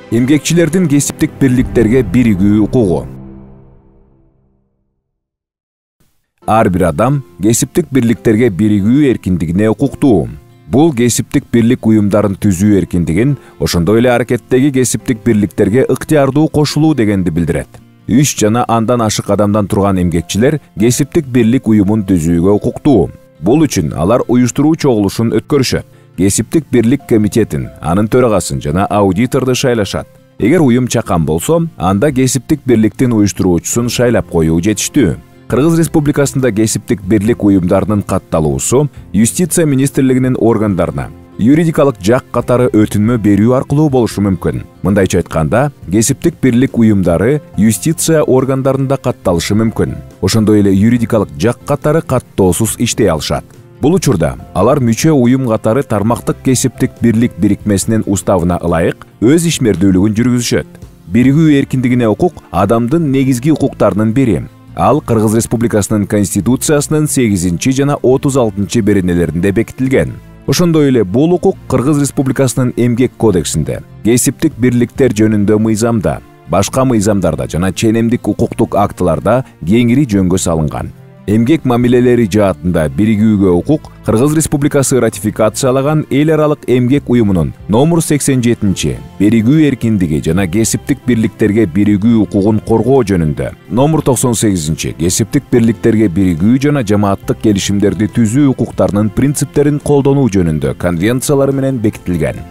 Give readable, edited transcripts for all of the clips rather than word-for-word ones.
Эмгекчилердин кесиптик бирликтерге биригүү укугу. Ар бир адам кесиптик бирликтерге биригүү эркиндигине укуктуу. Бул кесиптик бирлик уюмдарын түзүү эркиндигин, ошондой эле аракеттеги кесиптик бирликтерге ыктыярдуу кошулуу дегенди билдирет. 3 жана андан ашык адамдан турган эмгекчилер кесиптик бирлик уюмун түзүүгө укуктуу. Бул үчүн алар уюштуруу чогулушун өткөрүшөт. Кесиптик бирлик комитетин, анын төрагасын жана аудиторду шайлашат. Эгер уюм чакан болсо, анда кесиптик бирликтин уюштуруучусун шайлап коюу жетиштүү. Кыргыз Республикасында кесиптик бирлик уюмдарынын катталуусу Юстиция министрлигинин органдарына юридикалык жак катары өтүнмө берүү аркылуу болушу мүмкүн. Мындайча айтканда, кесиптик бирлик уюмдары юстиция органдарында катталышы мүмкүн. Ошондой эле юридикалык жак катары каттоосуз иштей алышат. Бул учурда алар мүчө уюм катары тармактык кесиптик бирлик бирикмесинин уставына ылайык өз ишмердүүлүгүн жүргүзүшөт. Биригүү эркиндигине укук адамдын негизги укуктарынын бири. Ал Кыргыз Республикасынын Конституциясынын 8 жана 36 беренелеринде бекитилген. Ошондой эле бул укук Кыргыз Республикасынын Эмгек кодексинде, кесиптик бирликтер жөнүндө мыйзамда, башка мыйзамдарда жана ченемдик укуктук актыларда кеңири жөнгө салынган. Эмгек мамилелери жаатында биригүүгө укук Кыргыз Республикасы ратификациялаган эл аралык эмгек уюмунун номер 87 биригүү эркиндиги жана кесиптик бирликтерге биригүү укугун коргоо жөнүндө, номер 98 кесиптик бирликтерге биригүү жана жамааттык келишимдерди түзүү укуктарынын принциптерин колдонуу жөнүндө конвенциялары менен бекитилген.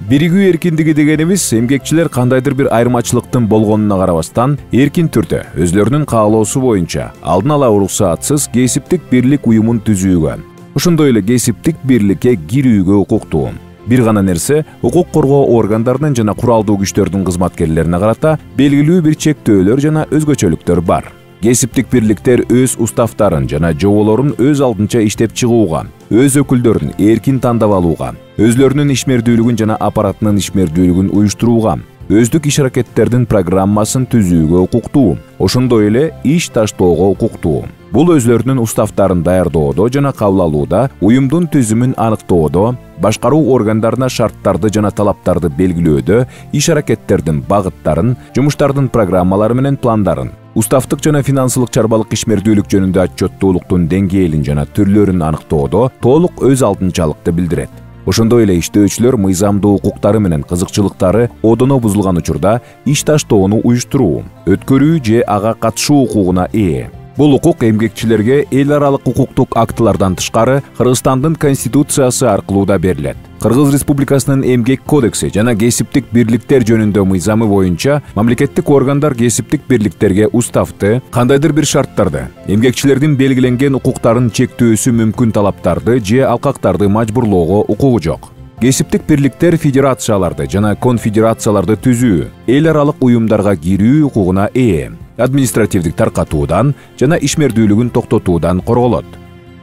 Биригүү эркиндиги дегенибиз эмгекчилер кандайдыр бир айырмачылыктын болгонуна карабастан эркин түрдө өзлөрүнүн каалоосу боюнча алдын ала уруксаатсыз кесиптик бирлик уюмун түзүүгө, ошондой эле кесиптик бирликке кирүүгө укуктуу. Бир гана нерсе, укук коргоо органдарынын жана куралдуу күчтөрдүн кызматкерлерине карата белгилүү бир чектөөлөр жана өзгөчөлүктөр бар. Кесиптик бирликтер өз уставтарын жана жоболорун өз алдынча иштеп чыгууга, өз өкүлдөрүн эркин тандап алууга, өзлөрүнүн ишмердүүлүгүн жана аппаратынын ишмердүүлүгүн уюштурууга, өздүк иш аракеттердин программасын түзүүгө укуктуу, ошондой эле иш таштоого укуктуу. Бул өзлөрүнүн уставтарын даярдоодо жана кабыл алууда, уюмдун түзүмүн аныктоодо, башкаруу органдарына шарттарды жана талаптарды белгилөөдө, иш аракеттердин багыттарын, жумуштардын программалары менен пландарын, уставтык жана финансылык чарбалык ишмердүүлүк жөнүндө отчеттуулуктун деңгээлин жана түрлөрүн аныктоодо толук өз алдынчалыкты билдирет. Ошондой эле иштөөчүлөр мыйзамдуу укуктары менен кызыкчылыктары одоно бузулган учурда иш таштоону уюштуруу, өткөрүү же ага катышуу укугуна ээ. Бул укук эмгекчилерге эл аралык укуктук актылардан тышкары Кыргызстандын Конституциясы аркылуу да берилет. Кыргыз Республикасынын Эмгек кодекси жана кесиптик бирликтер жөнүндө мыйзамы боюнча мамлекеттик органдар кесиптик бирликтерге уставты, кандайдыр бир шарттарды, эмгекчилердин белгиленген укуктарын чектөөсү мүмкүн талаптарды же алкактарды мажбурлоого укугу жок. Кесиптик бирликтер федерацияларды жана конфедерацияларды түзүү, эл аралык уюмдарга кирүү укугуна ээ, административдик таркатуудан жана ишмердүүлүгүн токтотуудан корголот.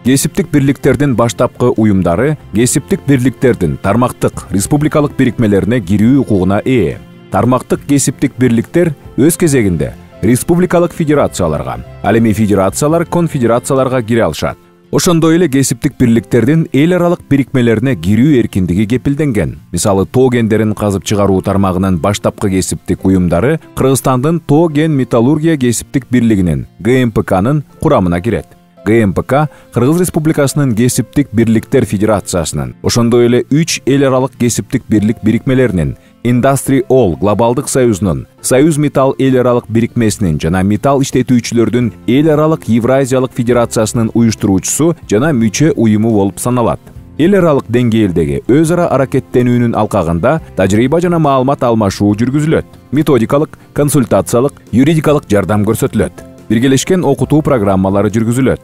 Кесиптик бирликтердин баштапкы уюмдары кесиптик бирликтердин тармактык республикалык бирикмелерине кирүү укугуна ээ. Тармактык кесиптик бирликтер өз кезегинде республикалык федерацияларга, ал эми федерациялар конфедерацияларга кире алышат. Ошондой эле кесиптик бирликтердин эл аралык бирикмелерине кирүү эркиндиги кепилденген. Мисалы, тоо кендерин казып чыгаруу тармагынын баштапкы кесиптик уюмдары Кыргызстандын Тоо кен металлургия кесиптик бирлигинин ГМПКнын курамына кирет. ГМПК Кыргыз Республикасынын кесиптик бирликтер федерациясынын, ошондой эле 3 эл аралык кесиптик бирлик бирикмелеринин, Industry All глобалдык союзунун, Союз Металл эл аралык бирикмесинин жана металл иштетүүчүлөрдүн эл аралык Евразиялык федерациясынын уюштуруучусу жана мүчө уюму болуп саналат. Эл аралык деңгээлдеги өз ара аракеттенүүнүн алкагында тажрыйба жана маалымат алмашуу жүргүзүлөт. Методикалык, консультациялык, юридикалык жардам көрсөтүлөт. Биргелешкен окутуу программалары жүргүзүлөт.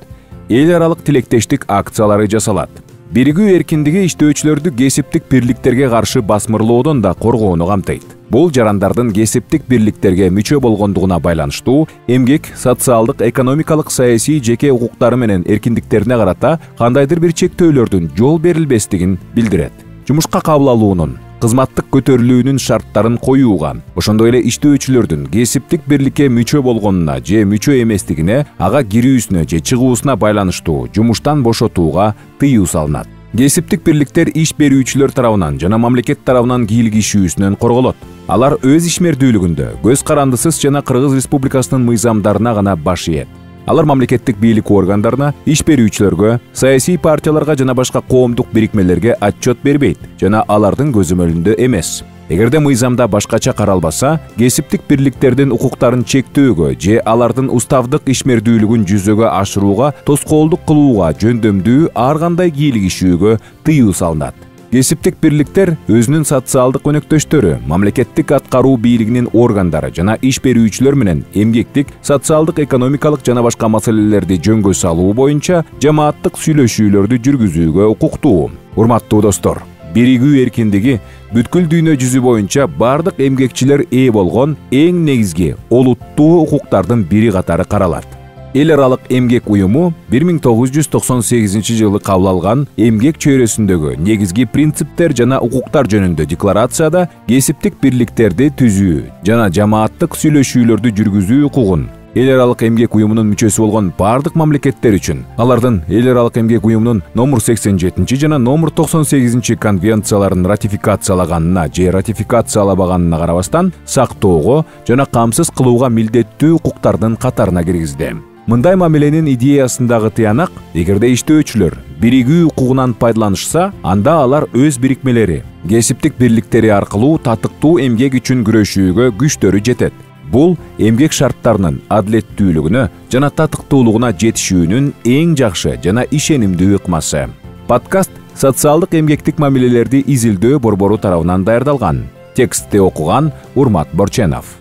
Эл аралык тилектештик акциялары жасалат. Биригүү эркиндиги иштөөчүлөрдү кесиптик бирликтерге каршы басмырлоодон да коргоону камтыйт. Бул жарандардын кесиптик бирликтерге мүчө болгондугуна байланыштуу эмгек, социалдык, экономикалык, саясий жеке укуктары менен эркиндиктерине карата кандайдыр бир чектөөлөрдүн жол берилбестигин билдирет. Жумушка кабыл алуунун, кызматтык көтөрүлүүнүн шарттарын коюуга, ошондой эле иштөөчүлөрдүн кесиптик бирликке мүчө болгонуна же мүчө эместигине, ага кирүүсүнө же чыгуусуна байланыштуу жумуштан бошотууга тыюу салынат. Кесиптик бирликтер иш берүүчүлөр тарабынан жана мамлекет тарабынан кийлигишүүсүнөн корголот. Алар өз ишмердүүлүгүндө көз карандысыз жана Кыргыз Республикасынын мыйзамдарына гана баш ийет. Алар мамлекеттик бийлик органдарына, иш берүүчүлөргө, саясий партияларга жана башка коомдук бирикмелерге отчет бербейт жана алардын көзөмөлүндө эмес. Эгерде мыйзамда башкача каралбаса, кесиптик бирликтердин укуктарын чектөөгө же алардын уставдык ишмердүүлүгүн жүзөгө ашырууга тоскоолдук кылууга жөндөмдүү ар кандай кийлигишүүгө тыюу салынат. Кесиптик бирликтер өзүнүн социалдык өнөктөштөрү, мамлекеттик аткаруу бийлигинин органдары жана иш берүүчүлөр менен эмгектик, социалдык, экономикалык жана башка маселелерди жөнгө салуу боюнча жамааттык сүйлөшүүлөрдү жүргүзүүгө укуктуу. Урматтуу достор, биригүү эркиндиги бүткүл дүйнө жүзү боюнча бардык эмгекчилер ээ болгон эң негизги олуттуу укуктардын бири катары каралат. Эл аралык эмгек уюму 1998-жылы кабыл алган эмгек чөйрөсүндөгү негизги принциптер жана укуктар жөнүндө декларацияда кесиптик бирликтерди түзүү жана жамааттык сүйлөшүүлөрдү жүргүзүү укугун эл аралык эмгек уюмунун мүчөсү болгон бардык мамлекеттер үчүн, алардын эл аралык эмгек уюмунун номер 87 жана номер 98 конвенцияларын ратификациялаганына же ратификациялабаганына карабастан сактоого жана камсыз кылууга милдеттүү укуктардын катарына киргизди. Мындай мамиленин идеясындагы тыянак, эгерде иштөөчүлөр биригүү укугунан пайдаланышса, анда алар өз бирикмелери, кесиптик бирликтери аркылуу татыктуу эмгек үчүн күрөшүүгө күчтөрү жетет. Бул эмгек шарттарынын адилеттүүлүгүнө жана татыктуулугуна жетишүүнүн эң жакшы жана ишенимдүү ыкмасы. Подкаст социалдык эмгектик мамилелерди изилдөө борбору тарабынан даярдалган. Текстти окуган Урмат Борченов.